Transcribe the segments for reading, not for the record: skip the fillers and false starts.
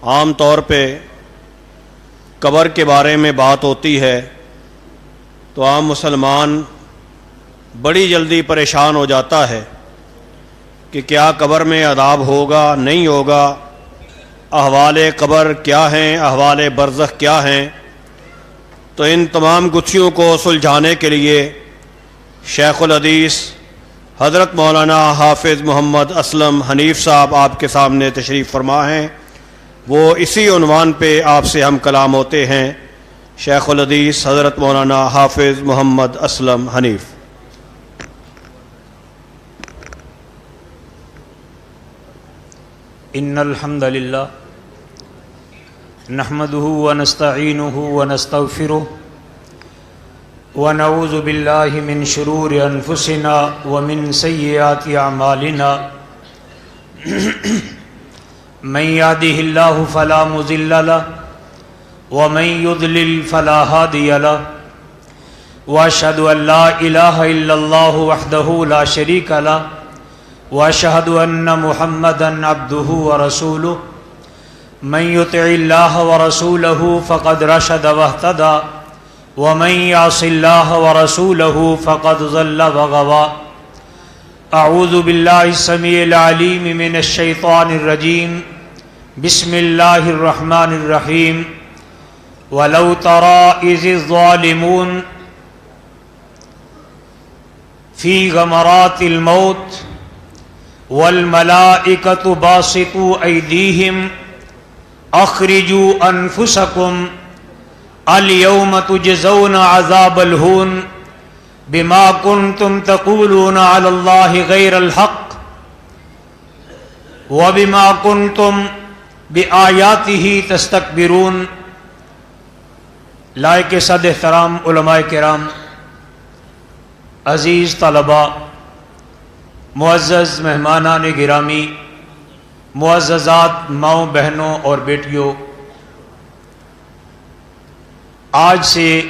عام طور پہ قبر کے بارے میں بات ہوتی ہے تو عام مسلمان بڑی جلدی پریشان ہو جاتا ہے کہ کیا قبر میں عذاب ہوگا نہیں ہوگا، احوال قبر کیا ہیں، احوال برزخ کیا ہیں۔ تو ان تمام گتھیوں کو سلجھانے کے لیے شیخ الحدیث حضرت مولانا حافظ محمد اسلم حنیف صاحب آپ کے سامنے تشریف فرما ہیں۔ وہ اسی عنوان پہ آپ سے ہم کلام ہوتے ہیں۔ شیخ الحدیث حضرت مولانا حافظ محمد اسلم حنیف۔ ان الحمد للہ نحمده ونستعینه ونستغفره ونعوذ باللہ من شرور انفسنا ومن سیئات اعمالنا من يهده الله فلا مضل له ومن يضلل فلا هادي له واشهد ان لا اله الا الله وحده لا شريك له واشهد ان محمدا عبده ورسوله من يطع الله ورسوله فقد رشد واهتدى ومن يعص الله ورسوله فقد ضل وغوى اعوذ بالله السميع العليم من الشيطان الرجيم بسم الله الرحمن الرحيم ولو ترى إذ الظالمون في غمرات الموت والملائكة باسطوا أيديهم أخرجوا أنفسكم اليوم تجزون عذاب الهون بما كنتم تقولون على الله غير الحق وبما كنتم بآياته تستكبرون۔ لائق صد احترام علماء کرام، عزیز طلباء، معزز مہمانان گرامی، معززات ماؤں بہنوں اور بیٹیوں، آج سے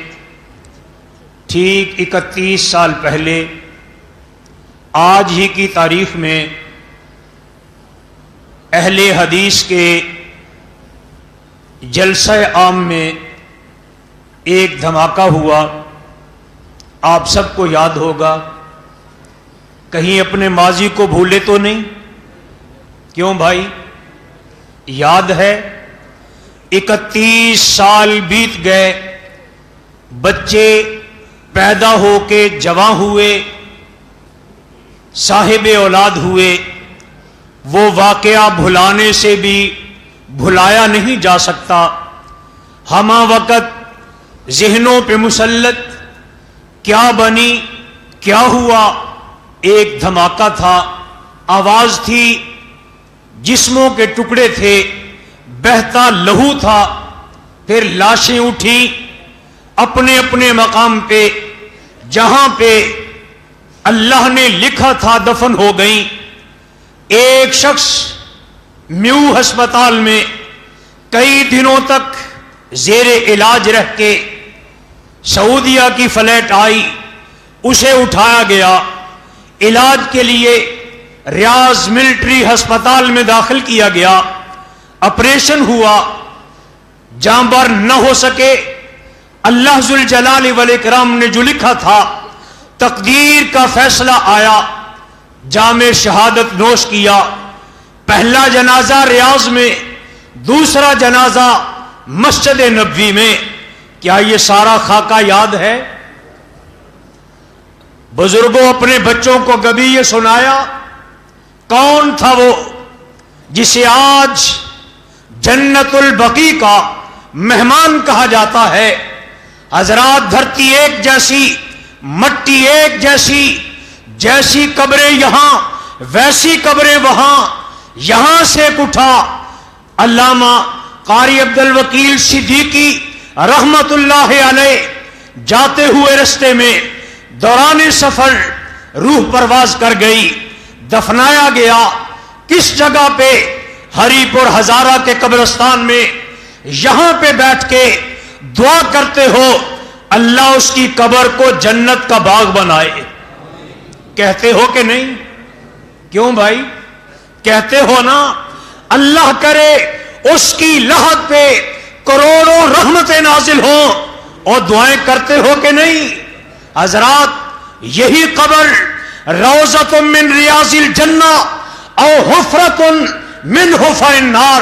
ٹھیک 31 سال پہلے آج ہی کی تاریخ میں اہل حدیث کے جلسہ عام میں ایک دھماکہ ہوا، آپ سب کو یاد ہوگا۔ کہیں اپنے ماضی کو بھولے تو نہیں؟ کیوں بھائی؟ یاد ہے 31 سال بیت گئے، بچے پیدا ہو کے جوان ہوئے، صاحب اولاد ہوئے، وہ واقعہ بھلانے سے بھی بھلایا نہیں جا سکتا۔ ہمہ وقت ذہنوں پہ مسلط کیا بنی، کیا ہوا؟ ایک دھماکہ تھا، آواز تھی، جسموں کے ٹکڑے تھے، بہتا لہو تھا، پھر لاشیں اٹھی اپنے اپنے مقام پہ، جہاں پہ اللہ نے لکھا تھا دفن ہو گئیں۔ ایک شخص میو ہسپتال میں کئی دنوں تک زیر علاج رہ کے سعودیہ کی فلائٹ آئی، اسے اٹھایا گیا، علاج کے لیے ریاض ملٹری ہسپتال میں داخل کیا گیا، آپریشن ہوا، جاں بر نہ ہو سکے۔ اللہ ذوالجلال والاکرام نے جو لکھا تھا، تقدیر کا فیصلہ آیا، جام شہادت نوش کیا۔ پہلا جنازہ ریاض میں، دوسرا جنازہ مسجد نبوی میں۔ کیا یہ سارا خاکہ یاد ہے؟ بزرگوں اپنے بچوں کو کبھی یہ سنایا؟ کون تھا وہ جسے آج جنت البقیع کا مہمان کہا جاتا ہے؟ حضرات، دھرتی ایک جیسی، مٹی ایک جیسی، جیسی قبریں یہاں ویسی قبریں وہاں، یہاں سے اٹھا علامہ قاری عبدالوکیل صدیقی رحمت اللہ علیہ، جاتے ہوئے رستے میں دوران سفر روح پرواز کر گئی، دفنایا گیا۔ کس جگہ پہ؟ ہری پور ہزارہ کے قبرستان میں۔ یہاں پہ بیٹھ کے دعا کرتے ہو اللہ اس کی قبر کو جنت کا باغ بنائے، کہتے ہو کہ نہیں؟ کیوں بھائی؟ کہتے ہو نا؟ اللہ کرے اس کی لحد پہ کروڑوں رحمتیں نازل ہوں، اور دعائیں کرتے ہو کہ نہیں؟ حضرات، یہی قبر روضۃ من ریاض الجنہ او حفرۃ من حفر النار،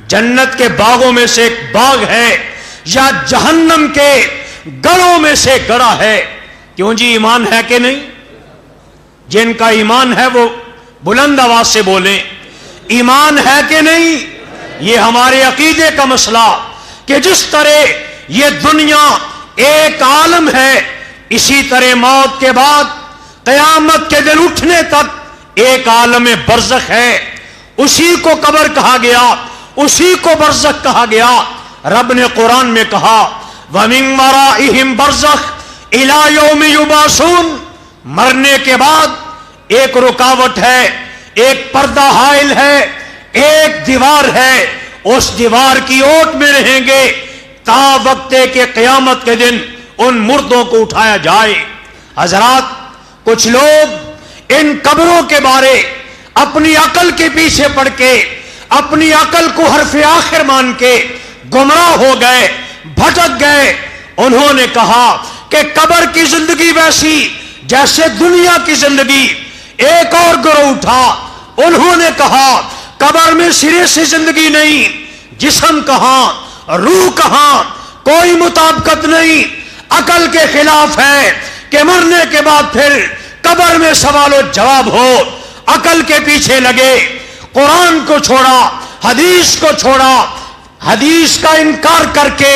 جنت کے باغوں میں سے ایک باغ ہے یا جہنم کے گڑھوں میں سے گڑھا ہے۔ کیوں جی، ایمان ہے کہ نہیں؟ جن کا ایمان ہے وہ بلند آواز سے بولیں، ایمان ہے کہ نہیں؟ یہ ہمارے عقیدے کا مسئلہ کہ جس طرح یہ دنیا ایک عالم ہے، اسی طرح موت کے بعد قیامت کے دن اٹھنے تک ایک عالم برزخ ہے۔ اسی کو قبر کہا گیا، اسی کو برزخ کہا گیا۔ رب نے قرآن میں کہا وَمِن وَرَائِهِمْ بَرْزَخٌ إِلَى يَوْمِ يُبْعَثُونَ، مرنے کے بعد ایک رکاوٹ ہے، ایک پردہ حائل ہے، ایک دیوار ہے، اس دیوار کی اوٹ میں رہیں گے تا وقت کہ قیامت کے دن ان مردوں کو اٹھایا جائے۔ حضرات، کچھ لوگ ان قبروں کے بارے اپنی عقل کے پیچھے پڑ کے، اپنی عقل کو حرف آخر مان کے گمراہ ہو گئے، بھٹک گئے۔ انہوں نے کہا کہ قبر کی زندگی ویسی جیسے دنیا کی زندگی۔ ایک اور گروہ اٹھا، انہوں نے کہا قبر میں سرے سے زندگی نہیں، جسم کہاں، روح کہاں، کوئی مطابقت نہیں، عقل کے خلاف ہے کہ مرنے کے بعد پھر قبر میں سوال و جواب ہو۔ عقل کے پیچھے لگے، قرآن کو چھوڑا، حدیث کو چھوڑا، حدیث کا انکار کر کے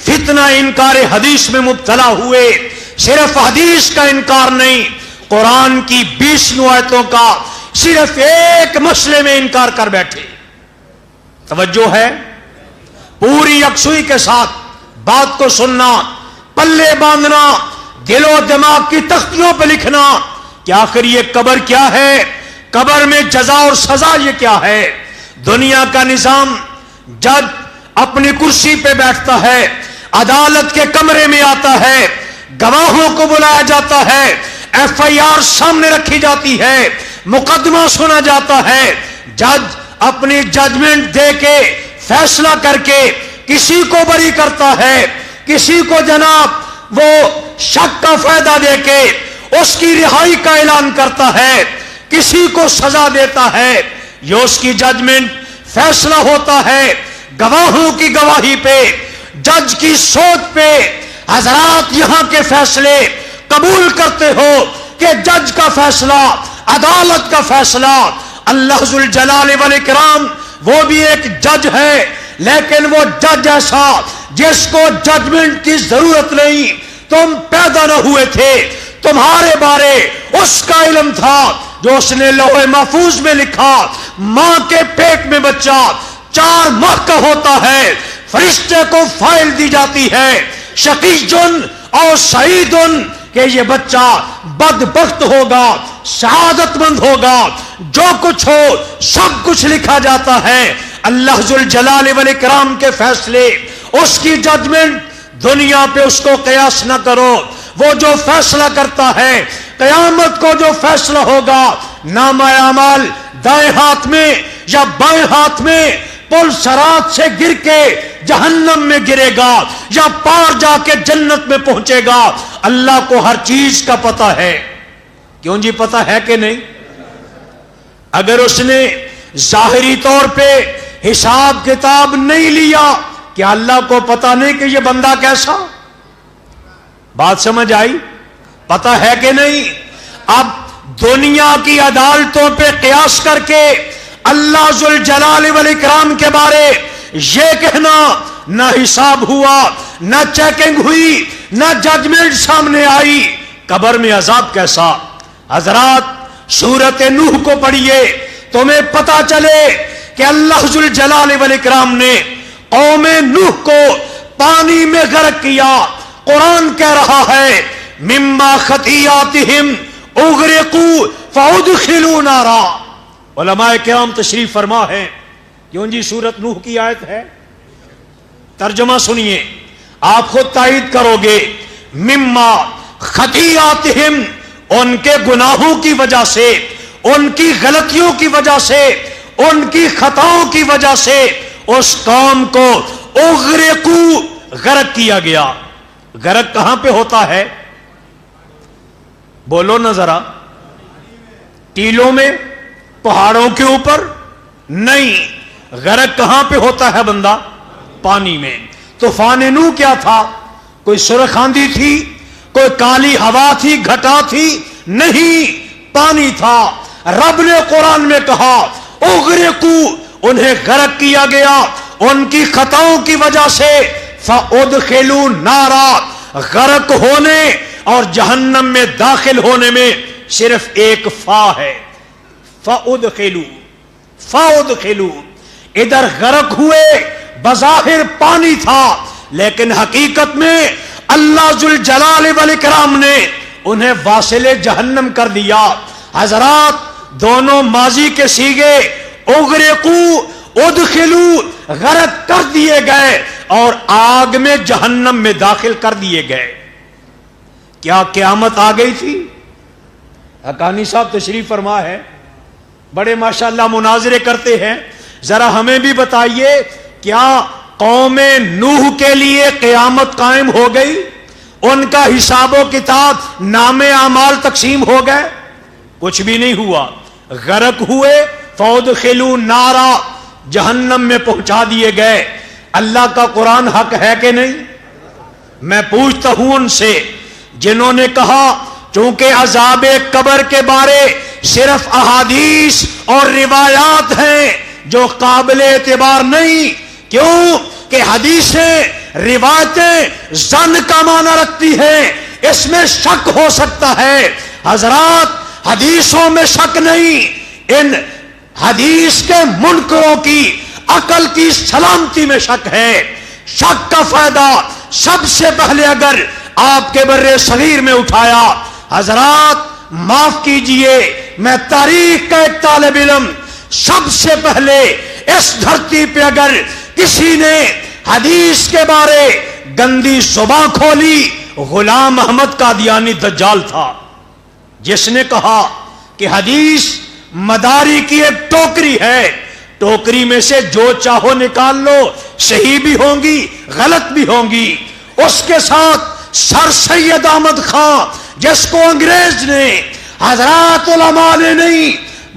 فتنہ انکار حدیث میں مبتلا ہوئے۔ صرف حدیث کا انکار نہیں، قرآن کی 20 آیتوں کا صرف ایک مسئلے میں انکار کر بیٹھے۔ توجہ ہے؟ پوری یکسوئی کے ساتھ بات کو سننا، پلے باندھنا، دل و دماغ کی تختیوں پہ لکھنا کہ آخر یہ قبر کیا ہے، قبر میں جزا اور سزا یہ کیا ہے۔ دنیا کا نظام، جج اپنی کرسی پہ بیٹھتا ہے، عدالت کے کمرے میں آتا ہے، گواہوں کو بلایا جاتا ہے، FIR سامنے رکھی جاتی ہے، مقدمہ سنا جاتا ہے، جج اپنی ججمنٹ دے کے فیصلہ کر کے کسی کو بری کرتا ہے، کسی کو جناب وہ شک کا فائدہ دے کے اس کی رہائی کا اعلان کرتا ہے، کسی کو سزا دیتا ہے۔ یہ اس کی ججمنٹ، فیصلہ ہوتا ہے گواہوں کی گواہی پہ، جج کی سوچ پہ۔ حضرات، یہاں کے فیصلے قبول کرتے ہو کہ جج کا فیصلہ، عدالت کا فیصلہ، اللہ ذوالجلال والاکرام وہ بھی ایک جج ہے، لیکن وہ جج ایسا جس کو ججمنٹ کی ضرورت نہیں۔ تم پیدا نہ ہوئے تھے، تمہارے بارے اس کا علم تھا جو اس نے لوح محفوظ میں لکھا۔ ماں کے پیٹ میں بچہ 4 ماہ کا ہوتا ہے، فرشتے کو فائل دی جاتی ہے شقیٌ اور سعید کہ یہ بچہ بدبخت ہوگا، سعادت مند ہوگا، جو کچھ ہو سب کچھ لکھا جاتا ہے۔ اللہ ذوالجلال والاکرام کے فیصلے، اس کی ججمنٹ، دنیا پہ اس کو قیاس نہ کرو۔ وہ جو فیصلہ کرتا ہے، قیامت کو جو فیصلہ ہوگا، نامہ اعمال دائیں ہاتھ میں یا بائیں ہاتھ میں، پل صراط سے گر کے جہنم میں گرے گا یا پار جا کے جنت میں پہنچے گا۔ اللہ کو ہر چیز کا پتہ ہے۔ کیوں جی، پتہ ہے کہ نہیں؟ اگر اس نے ظاہری طور پہ حساب کتاب نہیں لیا، کیا اللہ کو پتہ نہیں کہ یہ بندہ کیسا؟ بات سمجھ آئی؟ پتہ ہے کہ نہیں؟ اب دنیا کی عدالتوں پہ قیاس کر کے اللہ ذوالجلال والاکرام کے بارے یہ کہنا، نہ حساب ہوا، نہ چیکنگ ہوئی، نہ ججمنٹ سامنے آئی، قبر میں عذاب کیسا؟ حضرات، سورۃ نوح کو پڑھیے، تمہیں پتا چلے کہ اللہ ذوالجلال والاکرام نے قوم نوح کو پانی میں غرق کیا۔ قرآن کہہ رہا ہے مما خطیاتہم اغرقوا فادخلوا نارا۔ علماء کرام تشریف فرما ہے۔ کیوں جی، سورۃ نوح کی آیت ہے، ترجمہ سنیے، آپ خود تائید کرو گے۔ مما خطیاتہم، ان کے گناہوں کی وجہ سے، ان کی غلطیوں کی وجہ سے، ان کی خطاؤں کی وجہ سے اس قوم کو اغرقو غرق کیا گیا. غرق کہاں پہ ہوتا ہے؟ بولو نا ذرا. ٹیلوں میں؟ پہاڑوں کے اوپر؟ نہیں. غرق کہاں پہ ہوتا ہے بندہ؟ پانی میں. طوفان نوح کیا تھا؟ کوئی سرخ آندھی تھی؟ کوئی کالی ہوا تھی؟ گھٹا تھی؟ نہیں، پانی تھا. رب نے قرآن میں کہا اغرقو، انہیں غرق کیا گیا ان کی خطاؤں کی وجہ سے. فادخلوا نارا، غرق ہونے اور جہنم میں داخل ہونے میں صرف ایک فا ہے. فادخلوا، ادھر غرق ہوئے، بظاہر پانی تھا لیکن حقیقت میں اللہ ذوالجلال والاکرام نے انہیں واصل جہنم کر دیا. حضرات دونوں ماضی کے سیغے، اغرقو ادخلو، غرق کر دیے گئے اور آگ میں جہنم میں داخل کر دیے گئے. کیا قیامت آ گئی تھی؟ حقانی صاحب تشریف فرما ہے، بڑے ماشاءاللہ مناظرے کرتے ہیں. ذرا ہمیں بھی بتائیے، کیا قوم نوح کے لیے قیامت قائم ہو گئی؟ ان کا حساب و کتاب، نام اعمال تقسیم ہو گئے؟ کچھ بھی نہیں ہوا. غرق ہوئے، فادخلوا نارا، جہنم میں پہنچا دیے گئے. اللہ کا قرآن حق ہے کہ نہیں؟ میں پوچھتا ہوں ان سے جنہوں نے کہا چونکہ عذاب قبر کے بارے صرف احادیث اور روایات ہیں جو قابل اعتبار نہیں. کیوں کہ حدیثیں، روایتیں ظن کا معنی رکھتی ہیں، اس میں شک ہو سکتا ہے. حضرات حدیثوں میں شک نہیں، ان حدیث کے منکروں کی عقل کی سلامتی میں شک ہے. شک کا فائدہ سب سے پہلے اگر آپ کے بر صغیر میں اٹھایا، حضرات معاف کیجئے، میں تاریخ کا ایک طالب علم، سب سے پہلے اس دھرتی پہ اگر کسی نے حدیث کے بارے گندی زبان کھولی، غلام احمد قادیانی دجال تھا، جس نے کہا کہ حدیث مداری کی ایک ٹوکری ہے، ٹوکری میں سے جو چاہو نکال لو، صحیح بھی ہوں گی غلط بھی ہوں گی. اس کے ساتھ سر سید احمد خان، جس کو انگریز نے، حضرات علماء نے نہیں،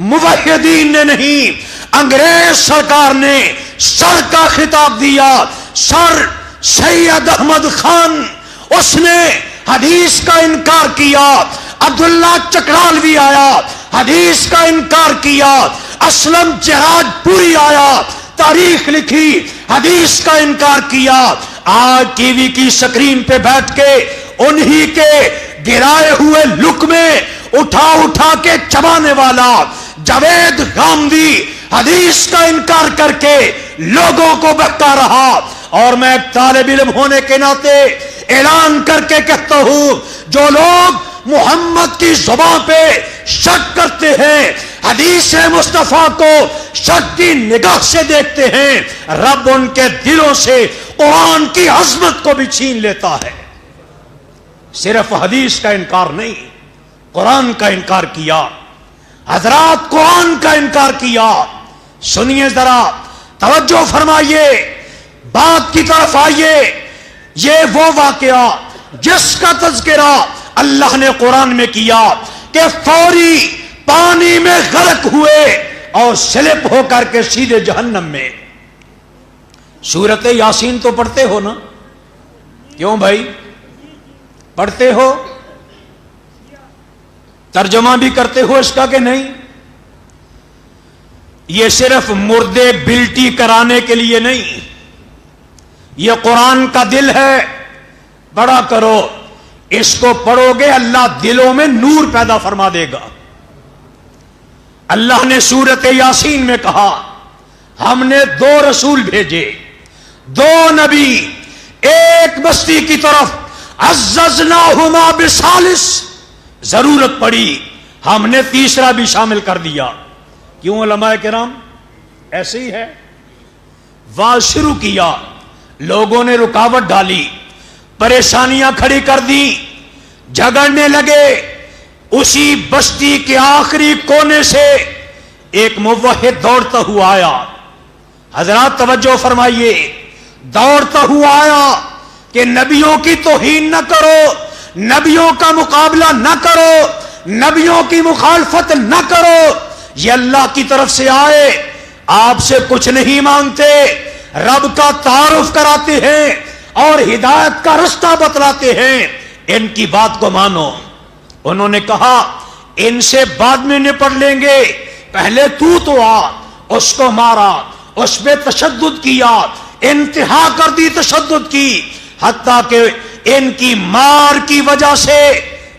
موحدین نے نہیں، انگریز سرکار نے سر کا خطاب دیا. سر سید احمد خان، اس نے حدیث کا انکار کیا. عبداللہ چکرالوی آیا، حدیث کا انکار کیا. اسلم جہاد پوری آیا، تاریخ لکھی، حدیث کا انکار کیا. آج ٹی وی کی سکرین پہ بیٹھ کے انہی کے گرائے ہوئے لقمے اٹھا اٹھا کے چبانے والا جاوید غامدی حدیث کا انکار کر کے لوگوں کو بہکا رہا. اور میں ایک طالب علم ہونے کے ناطے اعلان کر کے کہتا ہوں، جو لوگ محمد کی زبان پہ شک کرتے ہیں، حدیث مصطفیٰ کو شک کی نگاہ سے دیکھتے ہیں، رب ان کے دلوں سے قرآن کی عظمت کو بھی چھین لیتا ہے. صرف حدیث کا انکار نہیں، قرآن کا انکار کیا. حضرات قرآن کا انکار کیا. سنیے ذرا، توجہ فرمائیے، بات کی طرف آئیے. یہ وہ واقعہ جس کا تذکرہ اللہ نے قرآن میں کیا کہ فوری پانی میں غرق ہوئے اور سلپ ہو کر کے سیدھے جہنم میں. سورت یاسین تو پڑھتے ہو نا؟ کیوں بھائی پڑھتے ہو؟ ترجمہ بھی کرتے ہو اس کا کہ نہیں؟ یہ صرف مردے بلٹی کرانے کے لیے نہیں، یہ قرآن کا دل ہے. پڑھا کرو، اس کو پڑھو گے اللہ دلوں میں نور پیدا فرما دے گا. اللہ نے سورت یاسین میں کہا ہم نے 2 رسول بھیجے، 2 نبی، ایک بستی کی طرف، عززناہما بثالث، ضرورت پڑی ہم نے تیسرا بھی شامل کر دیا. کیوں علماء کرام ایسے ہی ہے. واز شروع کیا، لوگوں نے رکاوٹ ڈالی، پریشانیاں کھڑی کر دی، جھگڑنے لگے. اسی بستی کے آخری کونے سے ایک موحد دوڑتا ہوا آیا. حضرات توجہ فرمائیے، دوڑتا ہوا آیا کہ نبیوں کی توہین نہ کرو، نبیوں کا مقابلہ نہ کرو، نبیوں کی مخالفت نہ کرو، یہ اللہ کی طرف سے آئے، آپ سے کچھ نہیں مانگتے، رب کا تعارف کراتے ہیں اور ہدایت کا رستہ بتلاتے ہیں، ان کی بات کو مانو۔ انہوں نے کہا ان سے بعد میں نپٹ لیں گے، پہلے تو آ، اس کو مارا، اس پہ تشدد کیا، انتہا کر دی تشدد کی، حتیٰ کہ ان کی مار کی وجہ سے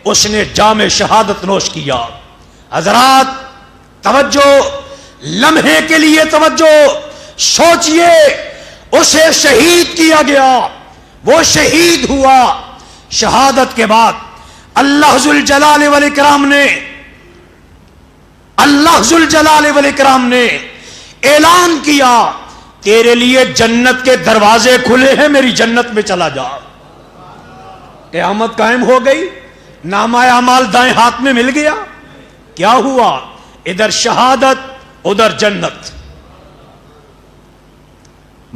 اس نے جام شہادت نوش کیا۔ حضرات توجہ، لمحے کے لیے توجہ، سوچئے، اسے شہید کیا گیا، وہ شہید ہوا۔ شہادت کے بعد اللہ ذوالجلال والاکرام نے اعلان کیا، تیرے لیے جنت کے دروازے کھلے ہیں، میری جنت میں چلا جا۔ قیامت قائم ہو گئی، نامہ اعمال دائیں ہاتھ میں مل گیا، کیا ہوا؟ ادھر شہادت، ادھر جنت۔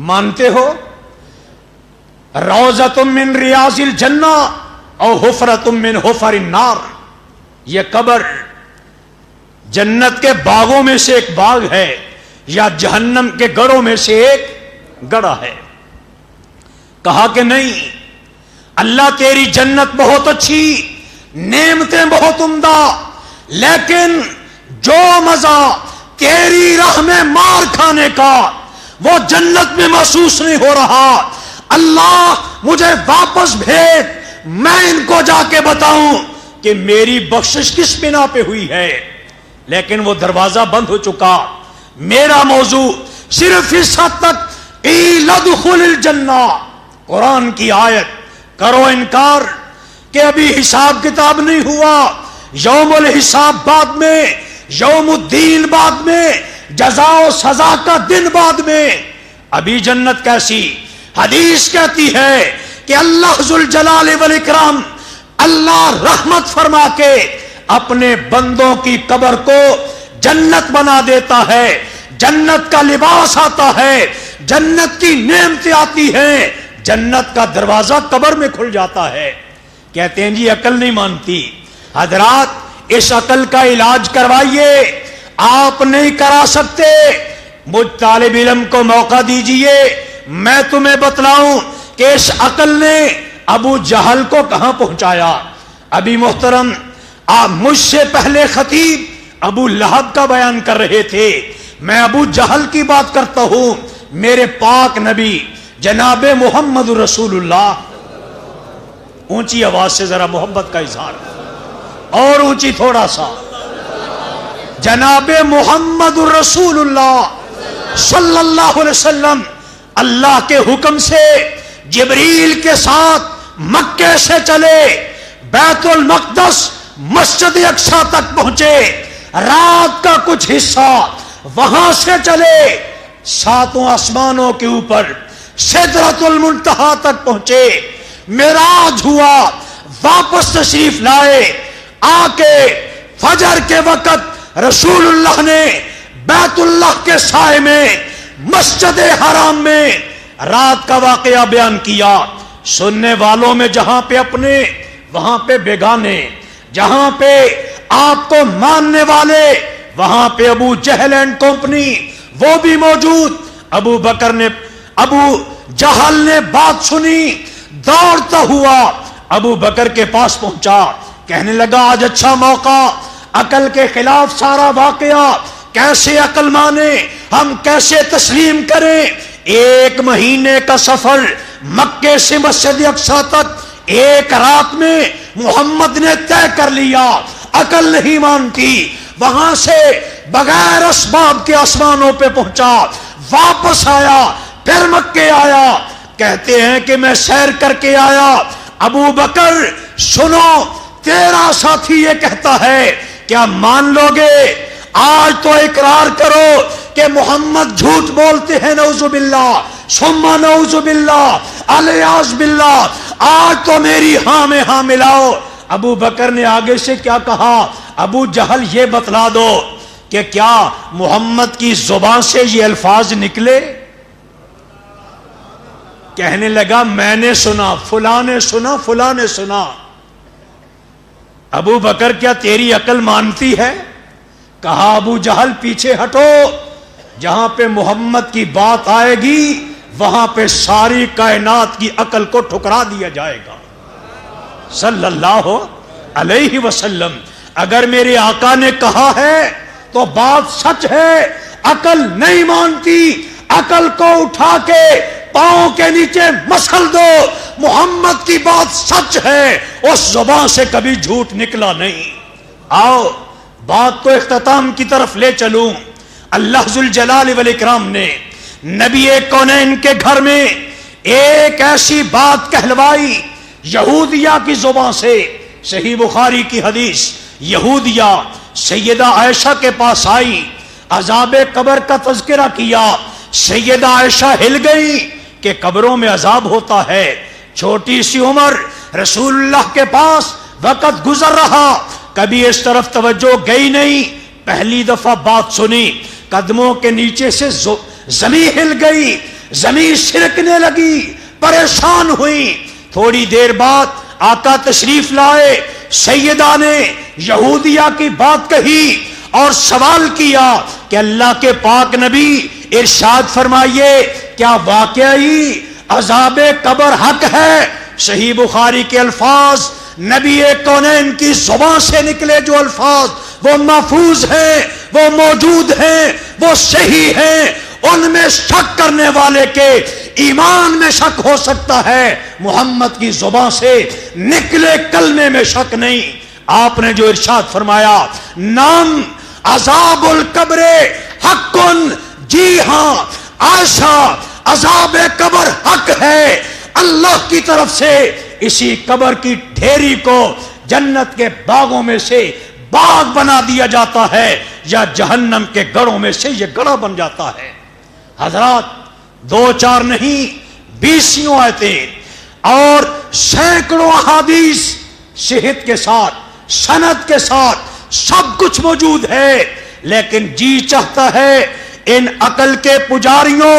مانتے ہو؟ روضۃ من ریاض الجنہ او حفرۃ من حفر النار، یہ قبر جنت کے باغوں میں سے ایک باغ ہے یا جہنم کے گڑھوں میں سے ایک گڑھا ہے؟ کہا کہ نہیں، اللہ تیری جنت بہت اچھی، نعمتیں بہت عمدہ، لیکن جو مزہ تیری راہ میں مار کھانے کا وہ جنت میں محسوس نہیں ہو رہا، اللہ مجھے واپس بھیج، میں ان کو جا کے بتاؤں کہ میری بخشش کس بنا پہ ہوئی ہے۔ لیکن وہ دروازہ بند ہو چکا۔ میرا موضوع صرف اس حد تک، قیل ادخل الجنہ، قرآن کی آیت، کرو انکار کہ ابھی حساب کتاب نہیں ہوا، یوم الحساب بعد میں، یوم الدین بعد میں، جزا و سزا کا دن بعد میں، ابھی جنت کیسی؟ حدیث کہتی ہے کہ اللہ ذوالجلال والاکرام، اللہ رحمت فرما کے اپنے بندوں کی قبر کو جنت بنا دیتا ہے، جنت کا لباس آتا ہے، جنت کی نعمتیں آتی ہیں، جنت کا دروازہ قبر میں کھل جاتا ہے۔ کہتے ہیں جی عقل نہیں مانتی۔ حضرات اس عقل کا علاج کروائیے، آپ نہیں کرا سکتے، مجھ طالب علم کو موقع دیجئے، میں تمہیں بتلاؤں کہ اس عقل نے ابو جہل کو کہاں پہنچایا۔ ابھی محترم، آپ مجھ سے پہلے خطیب ابو لہب کا بیان کر رہے تھے، میں ابو جہل کی بات کرتا ہوں۔ میرے پاک نبی جناب محمد رسول اللہ، اونچی آواز سے ذرا محبت کا اظہار، اور اونچی تھوڑا سا، جناب محمد رسول اللہ صلی اللہ علیہ وسلم اللہ کے حکم سے جبریل کے ساتھ مکے سے چلے، بیت المقدس مسجد اقصی تک پہنچے، رات کا کچھ حصہ وہاں سے چلے، ساتوں آسمانوں کے اوپر سدرۃ المنتہا تک پہنچے، معراج ہوا، واپس تشریف لائے، آ کے فجر کے وقت رسول اللہ نے بیت اللہ کے سائے میں مسجد حرام میں رات کا واقعہ بیان کیا۔ سننے والوں میں جہاں پہ اپنے وہاں پہ بیگانے، جہاں پہ آپ کو ماننے والے وہاں پہ ابو جہل اینڈ کمپنی وہ بھی موجود۔ ابو جہل نے بات سنی، دوڑتا ہوا ابو بکر کے پاس پہنچا، کہنے لگا آج اچھا موقع، عقل کے خلاف سارا واقعہ، کیسے عقل مانے، ہم کیسے تسلیم کریں؟ 1 مہینے کا سفر مکے سے مسجد اقصی تک 1 رات میں محمد نے طے کر لیا، عقل نہیں مانتی۔ وہاں سے بغیر اسباب کے آسمانوں پہ پہنچا، واپس آیا، پھر مکے آیا، کہتے ہیں کہ میں سیر کر کے آیا۔ ابو بکر سنو، تیرا ساتھی یہ کہتا ہے، کیا مان لو گے؟ آج تو اقرار کرو کہ محمد جھوٹ بولتے ہیں، نعوذ باللہ ثم نعوذ باللہ الیاذ باللہ، آج تو میری ہاں میں ہاں ملاؤ۔ ابو بکر نے آگے سے کیا کہا؟ ابو جہل یہ بتلا دو کہ کیا محمد کی زبان سے یہ الفاظ نکلے؟ کہنے لگا میں نے سنا، فلاں نے سنا، فلاں نے سنا۔ ابو بکر کیا تیری عقل مانتی ہے؟ کہا ابو جہل پیچھے ہٹو، جہاں پہ محمد کی بات آئے گی وہاں پہ ساری کائنات کی عقل کو ٹھکرا دیا جائے گا صلی اللہ علیہ وسلم۔ اگر میرے آقا نے کہا ہے تو بات سچ ہے، عقل نہیں مانتی، عقل کو اٹھا کے پاؤں کے نیچے مسل دو، محمد کی بات سچ ہے، اس زبان سے کبھی جھوٹ نکلا نہیں۔ آؤ بات کو اختتام کی طرف لے چلوں۔ اللہ ذوالجلال والاکرام نے نبی کونین کے گھر میں ایک ایسی بات کہلوائی یہودیہ کی زبان سے۔ صحیح بخاری کی حدیث، یہودیہ سیدہ عائشہ کے پاس آئی، عذاب قبر کا تذکرہ کیا، سیدہ عائشہ ہل گئی کہ قبروں میں عذاب ہوتا ہے۔ چھوٹی سی عمر، رسول اللہ کے پاس وقت گزر رہا، کبھی اس طرف توجہ گئی نہیں، پہلی دفعہ بات سنی، قدموں کے نیچے سے زمین ہل گئی، زمین سرکنے لگی، پریشان ہوئی۔ تھوڑی دیر بعد آقا تشریف لائے، سیدہ نے یہودیہ کی بات کہی اور سوال کیا کہ اللہ کے پاک نبی ارشاد فرمائیے کیا واقعی عذاب قبر حق ہے؟ صحیح بخاری کے الفاظ، نبی کونین کی زبان سے نکلے جو الفاظ وہ محفوظ ہیں، وہ موجود ہیں، وہ صحیح ہیں، ان میں شک کرنے والے کے ایمان میں شک ہو سکتا ہے، محمد کی زبان سے نکلے کلمے میں شک نہیں۔ آپ نے جو ارشاد فرمایا نام عذاب القبر حق، جی ہاں عائشہ عذاب قبر حق ہے، اللہ کی طرف سے اسی قبر کی ڈھیری کو جنت کے باغوں میں سے باغ بنا دیا جاتا ہے یا جہنم کے گڑھوں میں سے یہ گڑھا بن جاتا ہے۔ حضرات دو چار نہیں 20 آیتیں اور سینکڑوں احادیث صحت کے ساتھ، سند کے ساتھ سب کچھ موجود ہے، لیکن جی چاہتا ہے ان عقل کے پجاریوں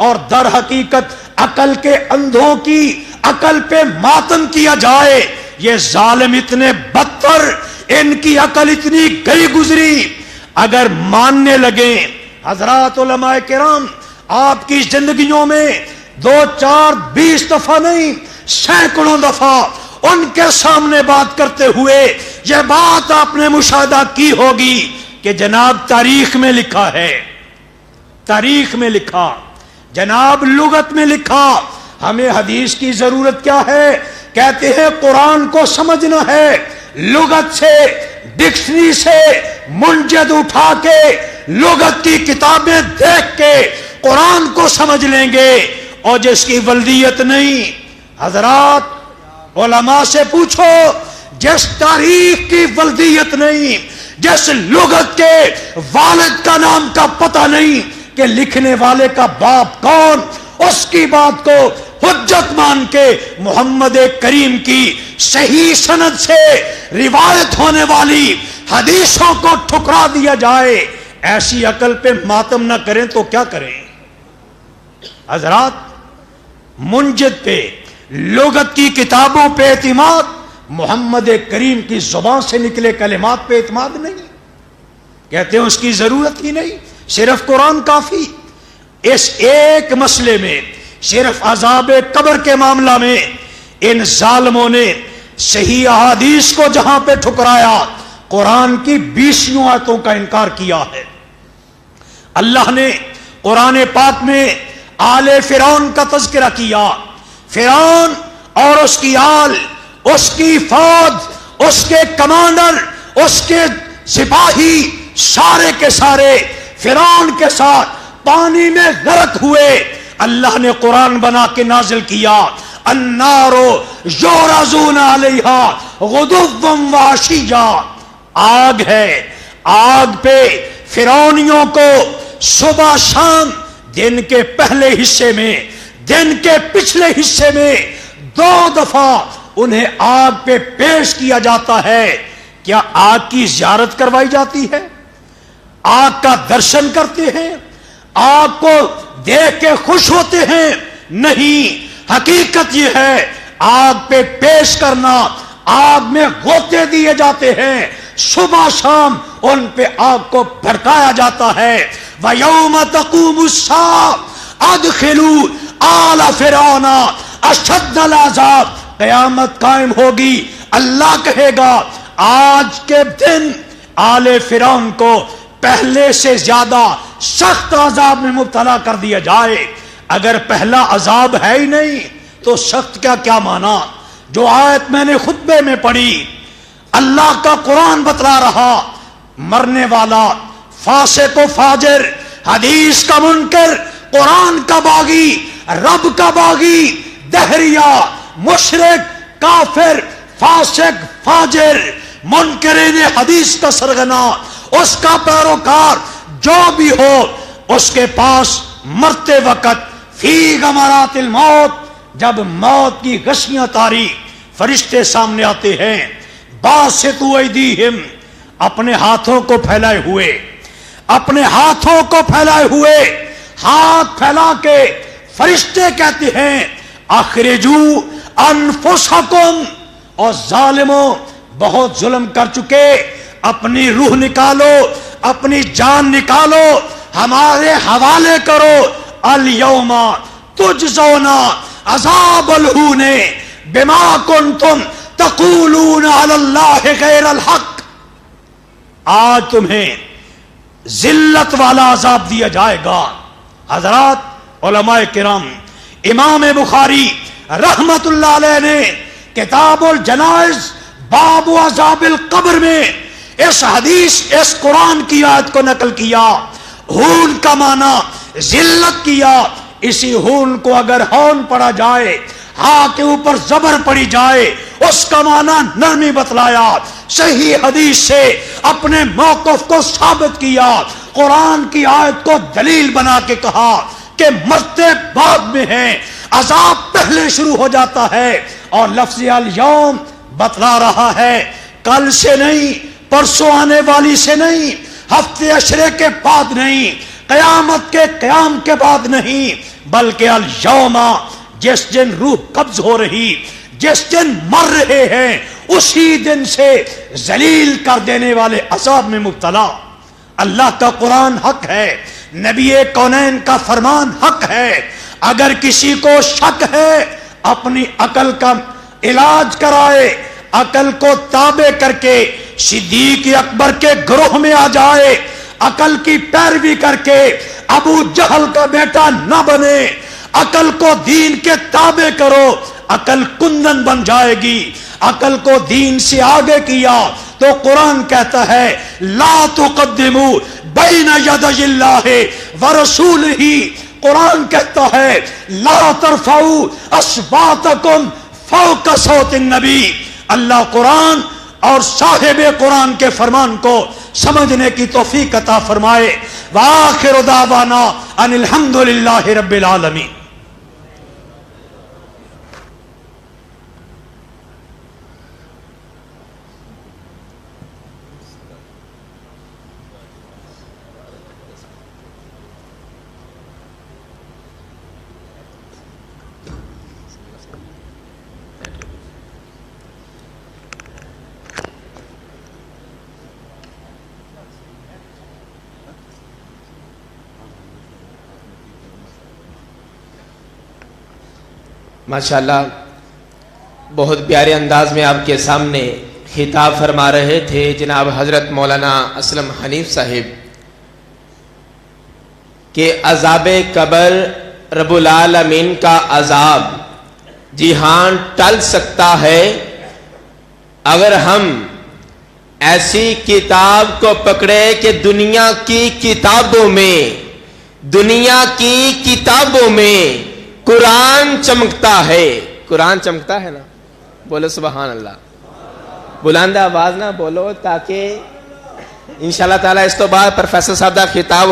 اور در حقیقت عقل کے اندھوں کی عقل پہ ماتم کیا جائے۔ یہ ظالم اتنے بدتر، ان کی عقل اتنی گئی گزری، اگر ماننے لگیں حضرات علماء کرام آپ کی زندگیوں میں 2 4 20 دفعہ نہیں سینکڑوں دفعہ ان کے سامنے بات کرتے ہوئے یہ بات آپ نے مشاہدہ کی ہوگی کہ جناب تاریخ میں لکھا ہے، تاریخ میں لکھا، جناب لغت میں لکھا، ہمیں حدیث کی ضرورت کیا ہے؟ کہتے ہیں قرآن کو سمجھنا ہے، لغت سے، ڈکشنری سے منجد اٹھا کے لغت کی کتابیں دیکھ کے قرآن کو سمجھ لیں گے، اور جس کی ولدیت نہیں، حضرات علماء سے پوچھو، جس تاریخ کی ولدیت نہیں، جس لغت کے والد کا نام کا پتہ نہیں کہ لکھنے والے کا باپ کون، اس کی بات کو حجت مان کے محمد کریم کی صحیح سند سے روایت ہونے والی حدیثوں کو ٹھکرا دیا جائے، ایسی عقل پہ ماتم نہ کریں تو کیا کریں؟ حضرات منجد پہ، لغت کی کتابوں پہ اعتماد، محمد کریم کی زبان سے نکلے کلمات پہ اعتماد نہیں، کہتے ہیں اس کی ضرورت ہی نہیں، صرف قرآن کافی۔ اس ایک مسئلے میں، صرف عذاب قبر کے معاملہ میں ان ظالموں نے صحیح احادیث کو جہاں پہ ٹھکرایا، قرآن کی 20 آیتوں کا انکار کیا ہے۔ اللہ نے قرآن پاک میں آل فرعون کا تذکرہ کیا، فرعون اور اس کی آل، اس کی فوج، اس کے کمانڈر، اس کے سپاہی، سارے کے سارے فرعون کے ساتھ پانی میں غرق ہوئے۔ اللہ نے قرآن بنا کے نازل کیا، النار یعرضون علیہا غدوا وعشیا، آگ ہے، آگ پہ فرعونیوں کو صبح شام، دن کے پہلے حصے میں، دن کے پچھلے حصے میں 2 دفعہ انہیں آگ پہ پیش کیا جاتا ہے۔ کیا آگ کی زیارت کروائی جاتی ہے؟ آگ کا درشن کرتے ہیں؟ آگ کو دیکھ کے خوش ہوتے ہیں؟ نہیں، حقیقت یہ ہے آگ پہ پیش کرنا، آگ میں غوطے دیے جاتے ہیں، صبح شام ان پہ آگ کو بھڑکایا جاتا ہے۔ وَيَوْمَ تَقُومُ السَّاعَةُ أَدْخِلُوا آلَ فِرْعَوْنَ أَشَدَّ الْعَذَابِ، قیامت قائم ہوگی، اللہ کہے گا آج کے دن آل فرعون کو پہلے سے زیادہ سخت عذاب میں مبتلا کر دیا جائے۔ اگر پہلا عذاب ہے ہی نہیں تو سخت کیا مانا؟ جو آیت میں نے خطبے میں پڑھی، اللہ کا قرآن بتلا رہا، مرنے والا، فاسق و فاجر، حدیث کا منکر، قرآن کا باغی، رب کا باغی، دہریہ، مشرک، کافر، فاسق، فاجر، منکرین حدیث کا سرغنا، اس کا پیروکار جو بھی ہو، اس کے پاس مرتے وقت فی غمرات الموت، جب موت کی غشیاں تاری فرشتے سامنے آتے ہیں، باسطوا ایدیہم، اپنے ہاتھوں کو پھیلائے ہوئے، اپنے ہاتھوں کو پھیلائے ہوئے، ہاتھ پھیلا کے فرشتے کہتے ہیں اخرجو انفسکم، اور ظالموں بہت ظلم کر چکے، اپنی روح نکالو، اپنی جان نکالو، ہمارے حوالے کرو، الیوم تجزون عذاب الہون بما کنتم تقولون علی اللہ غیر الحق، آج تمہیں ذلت والا عذاب دیا جائے گا۔ حضرات علماء کرام، امام بخاری رحمت اللہ علیہ نے کتاب الجنائز باب عذاب القبر میں اس حدیث، اس قرآن کی آیت کو نقل کیا، ہون کا معنی ذلت کیا، اسی ہون کو اگر ہون پڑا جائے، ہاں کے اوپر زبر پڑی جائے، اس کا معنی نرمی بتلایا، صحیح حدیث سے اپنے موقف کو ثابت کیا، قرآن کی آیت کو دلیل بنا کے کہا کہ مرتے بعد میں ہیں، عذاب پہلے شروع ہو جاتا ہے، اور لفظ الیوم بتلا رہا ہے کل سے نہیں، پرسوں آنے والی سے نہیں، ہفتے عشرے کے بعد نہیں، قیامت کے قیام کے بعد نہیں، بلکہ الیوم، جس دن روح قبض ہو رہی، جس دن مر رہے ہیں، اسی دن سے ذلیل کر دینے والے عذاب میں مبتلا۔ اللہ کا قرآن حق ہے، نبی کونین کا فرمان حق ہے، اگر کسی کو شک ہے اپنی عقل کا علاج کرائے، عقل کو تابع کر کے صدیق اکبر کے گروہ میں آ جائے، عقل کی پیروی کر کے ابو جہل کا بیٹا نہ بنے، عقل کو دین کے تابع کرو، عقل کندن بن جائے گی۔ عقل کو دین سے آگے کیا تو قرآن کہتا ہے لا تقدموا بین یدی اللہ ورسولہ، قرآن کہتا ہے لا ترفعوا اصواتکم فوق صوت النبی۔ اللہ قرآن اور صاحب قرآن کے فرمان کو سمجھنے کی توفیق عطا فرمائے۔ وآخر دعوانا ان الحمد للہ رب العالمین۔ ماشاءاللہ بہت پیارے انداز میں آپ کے سامنے خطاب فرما رہے تھے جناب حضرت مولانا اسلم حنیف صاحب کہ عذاب قبر رب العالمین کا عذاب جی ہاں ٹل سکتا ہے اگر ہم ایسی کتاب کو پکڑے کہ دنیا کی کتابوں میں قرآن چمکتا ہے۔ قرآن چمکتا ہے نا، بولو سبحان اللہ، بلند آواز نہ بولو تاکہ انشاءاللہ تعالی اس تو بعد پروفیسر صاحب دا خطاب